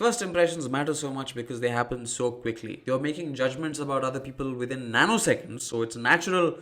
First impressions matter so much because they happen so quickly. You're making judgments about other people within nanoseconds, so it's natural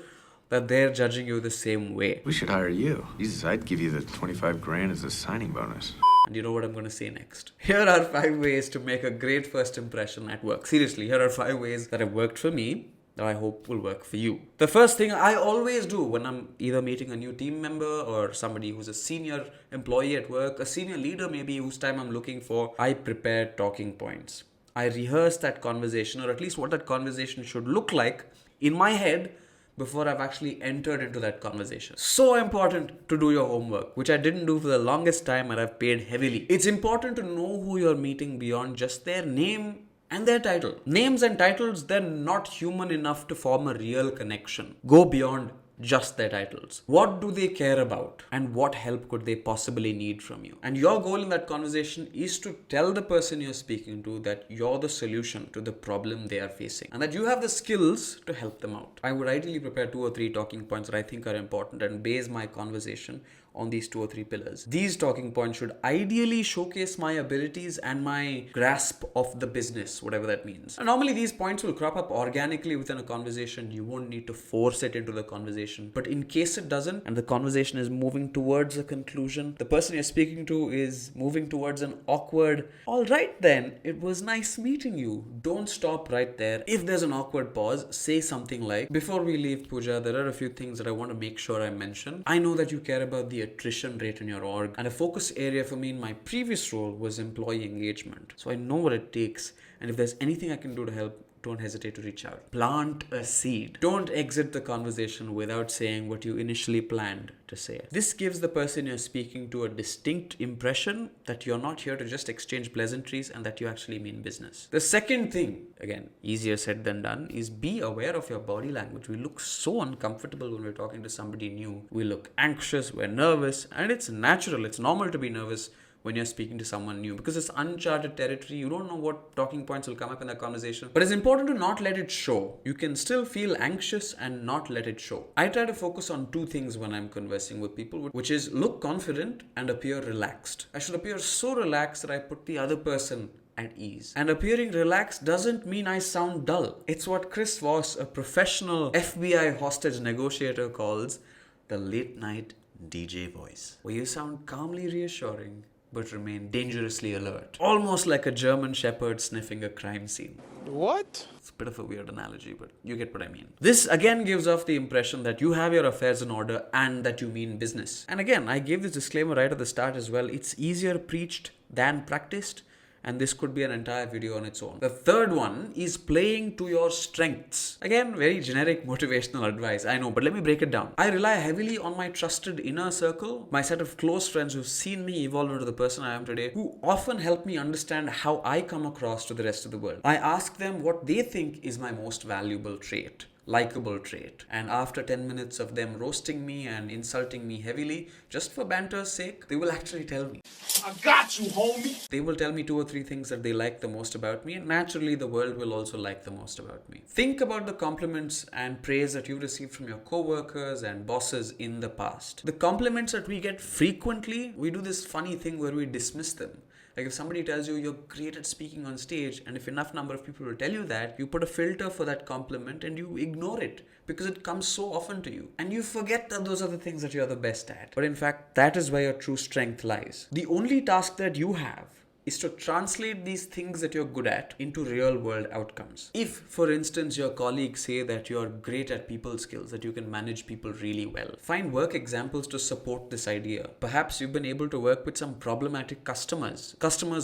that they're judging you the same way. We should hire you. Jesus, I'd give you the 25 grand as a signing bonus. And you know what I'm going to say next. Here are 5 ways to make a great first impression at work. Seriously, here are 5 ways that have worked for me that I hope will work for you. The first thing I always do when I'm either meeting a new team member or somebody who's a senior employee at work, a senior leader maybe whose time I'm looking for, I prepare talking points. I rehearse that conversation, or at least what that conversation should look like in my head before I've actually entered into that conversation. So important to do your homework, which I didn't do for the longest time and I've paid heavily. It's important to know who you're meeting beyond just their name and their title. Names and titles, they're not human enough to form a real connection. Go beyond just their titles. What do they care about? And what help could they possibly need from you? And your goal in that conversation is to tell the person you're speaking to that you're the solution to the problem they are facing and that you have the skills to help them out. I would ideally prepare 2 or 3 talking points that I think are important and base my conversation on these 2 or 3 pillars. These talking points should ideally showcase my abilities and my grasp of the business, whatever that means. And normally these points will crop up organically within a conversation. You won't need to force it into the conversation. But in case it doesn't, and the conversation is moving towards a conclusion, the person you're speaking to is moving towards an awkward, all right then, it was nice meeting you. Don't stop right there. If there's an awkward pause, say something like, before we leave, Pooja, there are a few things that I want to make sure I mention. I know that you care about the attrition rate in your org, and a focus area for me in my previous role was employee engagement. So I know what it takes, and if there's anything I can do to help, don't hesitate to reach out. Plant a seed. Don't exit the conversation without saying what you initially planned to say. This gives the person you're speaking to a distinct impression that you're not here to just exchange pleasantries and that you actually mean business. The second thing, again, easier said than done, is be aware of your body language. We look so uncomfortable when we're talking to somebody new. We look anxious, we're nervous, and it's natural, it's normal to be nervous when you're speaking to someone new because it's uncharted territory. You don't know what talking points will come up in that conversation. But it's important to not let it show. You can still feel anxious and not let it show. I try to focus on 2 things when I'm conversing with people, which is look confident and appear relaxed. I should appear so relaxed that I put the other person at ease. And appearing relaxed doesn't mean I sound dull. It's what Chris Voss, a professional FBI hostage negotiator, calls the late night DJ voice, where you sound calmly reassuring but remain dangerously alert. Almost like a German shepherd sniffing a crime scene. What? It's a bit of a weird analogy, but you get what I mean. This again gives off the impression that you have your affairs in order and that you mean business. And again, I gave this disclaimer right at the start as well. It's easier preached than practiced. And this could be an entire video on its own. The third one is playing to your strengths. Again, very generic motivational advice, I know, but let me break it down. I rely heavily on my trusted inner circle, my set of close friends who've seen me evolve into the person I am today, who often help me understand how I come across to the rest of the world. I ask them what they think is my most valuable trait. Likeable trait. And after 10 minutes of them roasting me and insulting me heavily, just for banter's sake, they will actually tell me. I got you, homie. They will tell me 2 or 3 things that they like the most about me, and naturally the world will also like the most about me. Think about the compliments and praise that you received from your co-workers and bosses in the past. The compliments that we get frequently, we do this funny thing where we dismiss them. Like if somebody tells you you're great at speaking on stage, and if enough number of people will tell you that, you put a filter for that compliment and you ignore it because it comes so often to you. And you forget that those are the things that you're the best at. But in fact, that is where your true strength lies. The only task that you have is to translate these things that you're good at into real world outcomes. If, for instance, your colleagues say that you're great at people skills, that you can manage people really well, find work examples to support this idea. Perhaps you've been able to work with some problematic customers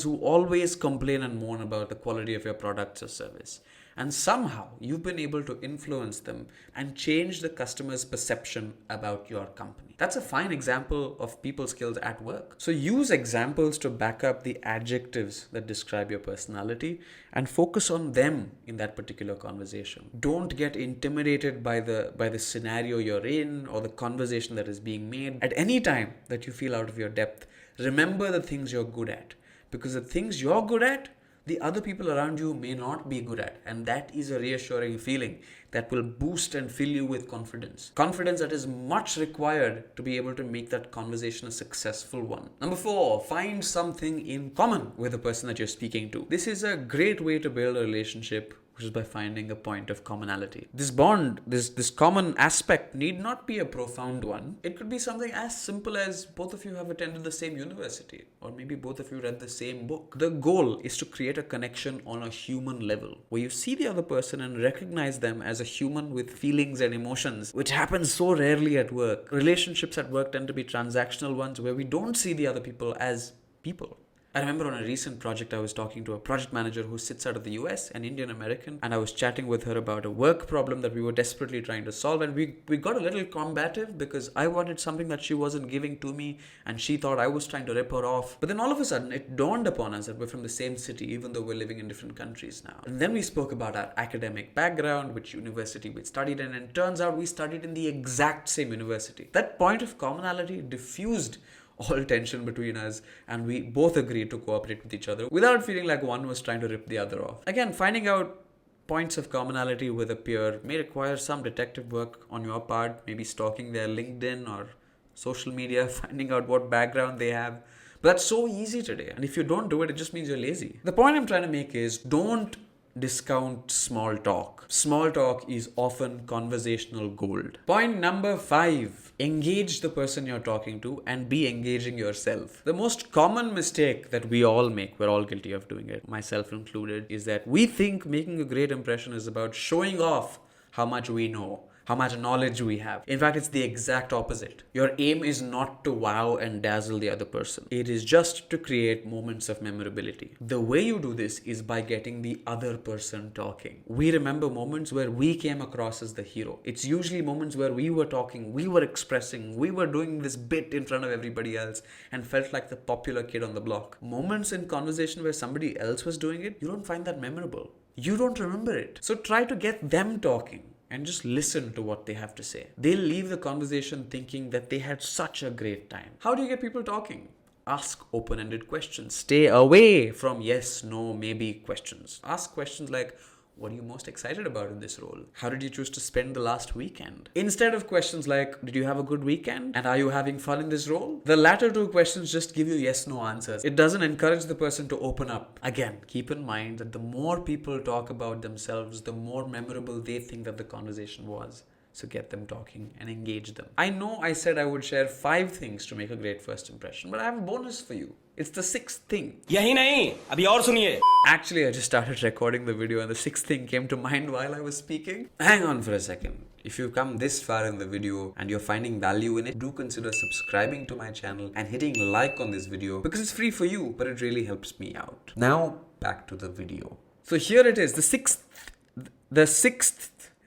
who always complain and moan about the quality of your products or service. And somehow you've been able to influence them and change the customer's perception about your company. That's a fine example of people skills at work. So use examples to back up the adjectives that describe your personality and focus on them in that particular conversation. Don't get intimidated by the scenario you're in or the conversation that is being made. At any time that you feel out of your depth, remember the things you're good at. Because the things you're good at, the other people around you may not be good at. And that is a reassuring feeling that will boost and fill you with confidence. Confidence that is much required to be able to make that conversation a successful one. Number 4, find something in common with the person that you're speaking to. This is a great way to build a relationship, which is by finding a point of commonality. This bond, this common aspect need not be a profound one. It could be something as simple as both of you have attended the same university, or maybe both of you read the same book. The goal is to create a connection on a human level, where you see the other person and recognize them as a human with feelings and emotions, which happens so rarely at work. Relationships at work tend to be transactional ones where we don't see the other people as people. I remember on a recent project, I was talking to a project manager who sits out of the US, an Indian American, and I was chatting with her about a work problem that we were desperately trying to solve. And we got a little combative because I wanted something that she wasn't giving to me, and she thought I was trying to rip her off. But then all of a sudden, it dawned upon us that we're from the same city, even though we're living in different countries now. And then we spoke about our academic background, which university we studied in, and it turns out we studied in the exact same university. That point of commonality diffused all tension between us, and we both agreed to cooperate with each other without feeling like one was trying to rip the other off. Again, finding out points of commonality with a peer may require some detective work on your part, maybe stalking their LinkedIn or social media, finding out what background they have. But that's so easy today, and if you don't do it, it just means you're lazy. The point I'm trying to make is, don't discount small talk. Small talk is often conversational gold. Point number 5, engage the person you're talking to and be engaging yourself. The most common mistake that we all make, we're all guilty of doing it, myself included, is that we think making a great impression is about showing off how much we know, how much knowledge we have. In fact, it's the exact opposite. Your aim is not to wow and dazzle the other person. It is just to create moments of memorability. The way you do this is by getting the other person talking. We remember moments where we came across as the hero. It's usually moments where we were talking, we were expressing, we were doing this bit in front of everybody else and felt like the popular kid on the block. Moments in conversation where somebody else was doing it, you don't find that memorable. You don't remember it. So try to get them talking and just listen to what they have to say. They'll leave the conversation thinking that they had such a great time. How do you get people talking? Ask open-ended questions. Stay away from yes, no, maybe questions. Ask questions like, what are you most excited about in this role? How did you choose to spend the last weekend? Instead of questions like, did you have a good weekend? And are you having fun in this role? The latter two questions just give you yes, no answers. It doesn't encourage the person to open up. Again, keep in mind that the more people talk about themselves, the more memorable they think that the conversation was. So get them talking and engage them. I know I said I would share 5 things to make a great first impression, but I have a bonus for you. It's the 6th thing. यही नहीं, अभी और सुनिए. Actually, I just started recording the video and the 6th thing came to mind while I was speaking. Hang on for a second. If you've come this far in the video and you're finding value in it, do consider subscribing to my channel and hitting like on this video because it's free for you, but it really helps me out. Now, back to the video. So here it is, the sixth,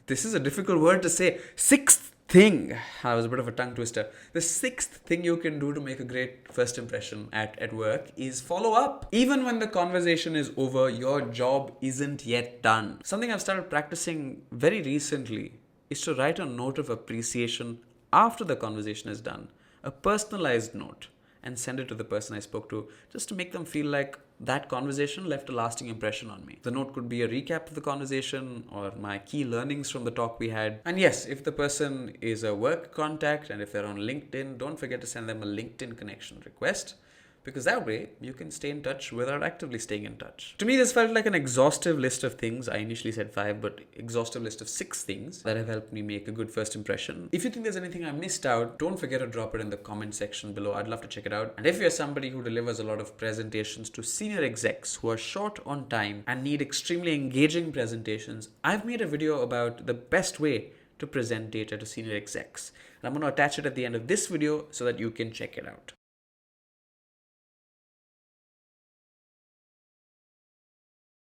this is a difficult word to say, 6th thing. That was a bit of a tongue twister. The 6th thing you can do to make a great first impression at work is follow up. Even when the conversation is over, your job isn't yet done. Something I've started practicing very recently is to write a note of appreciation after the conversation is done. A personalized note, and send it to the person I spoke to, just to make them feel like that conversation left a lasting impression on me. The note could be a recap of the conversation or my key learnings from the talk we had. And yes, if the person is a work contact and if they're on LinkedIn, don't forget to send them a LinkedIn connection request, because that way you can stay in touch without actively staying in touch. To me, this felt like an exhaustive list of things. I initially said 5, but exhaustive list of 6 things that have helped me make a good first impression. If you think there's anything I missed out, don't forget to drop it in the comment section below. I'd love to check it out. And if you're somebody who delivers a lot of presentations to senior execs who are short on time and need extremely engaging presentations, I've made a video about the best way to present data to senior execs. And I'm going to attach it at the end of this video so that you can check it out.